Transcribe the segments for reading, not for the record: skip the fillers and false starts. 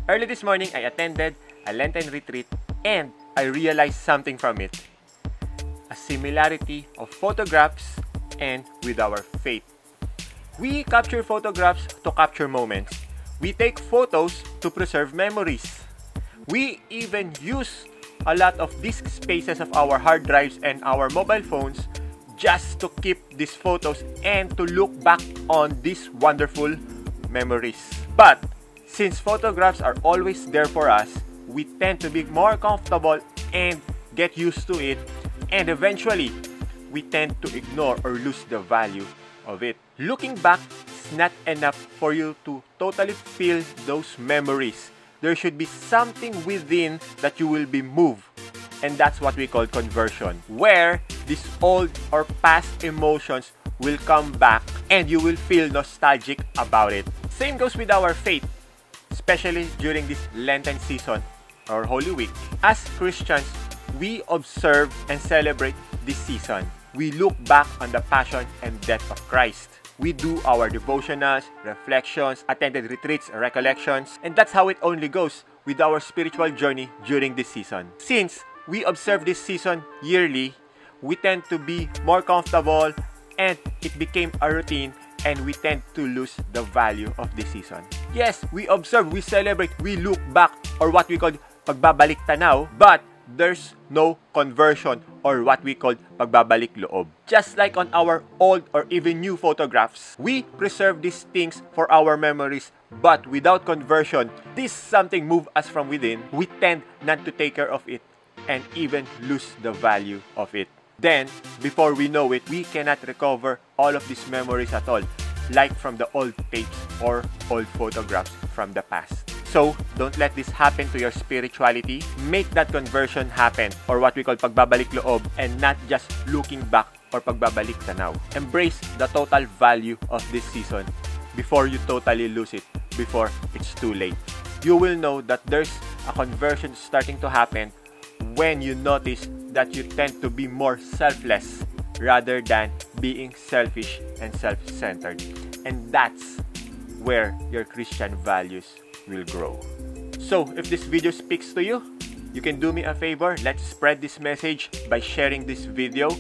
Early this morning, I attended a Lenten retreat and I realized something from it. A similarity of photographs and with our faith. We capture photographs to capture moments. We take photos to preserve memories. We even use a lot of disk spaces of our hard drives and our mobile phones just to keep these photos and to look back on these wonderful memories. But since photographs are always there for us, we tend to be more comfortable and get used to it, and eventually we tend to ignore or lose the value of it. Looking back is not enough for you to totally feel those memories. There should be something within that you will be moved, and that's what we call conversion, where these old or past emotions will come back and you will feel nostalgic about it. Same goes with our faith, especially during this Lenten season or Holy Week. As Christians, we observe and celebrate this season. We look back on the passion and death of Christ. We do our devotionals, reflections, attended retreats, recollections, and that's how it only goes with our spiritual journey during this season. Since we observe this season yearly, we tend to be more comfortable and it became a routine, and we tend to lose the value of this season. Yes, we observe, we celebrate, we look back, or what we call pagbabalik tanaw, but there's no conversion or what we call pagbabalik loob. Just like on our old or even new photographs, we preserve these things for our memories, but without conversion, this something move us from within. We tend not to take care of it and even lose the value of it. Then, before we know it, we cannot recover all of these memories at all, like from the old tapes or old photographs from the past. So, don't let this happen to your spirituality. Make that conversion happen, or what we call pagbabalik loob, and not just looking back or pagbabalik tanaw. Embrace the total value of this season before you totally lose it, before it's too late. You will know that there's a conversion starting to happen when you notice that you tend to be more selfless rather than being selfish and self-centered. And that's where your Christian values will grow. So, if this video speaks to you, you can do me a favor. Let's spread this message by sharing this video.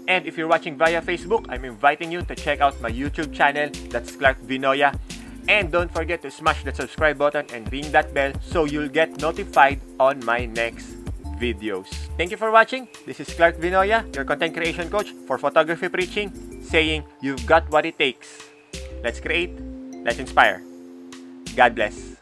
And if you're watching via Facebook, I'm inviting you to check out my YouTube channel. That's Clark Vinoya. And don't forget to smash the subscribe button and ring that bell so you'll get notified on my next videos. Thank you for watching. This is Clark Vinoya, your content creation coach for photography preaching, saying you've got what it takes. Let's create, let's inspire. God bless.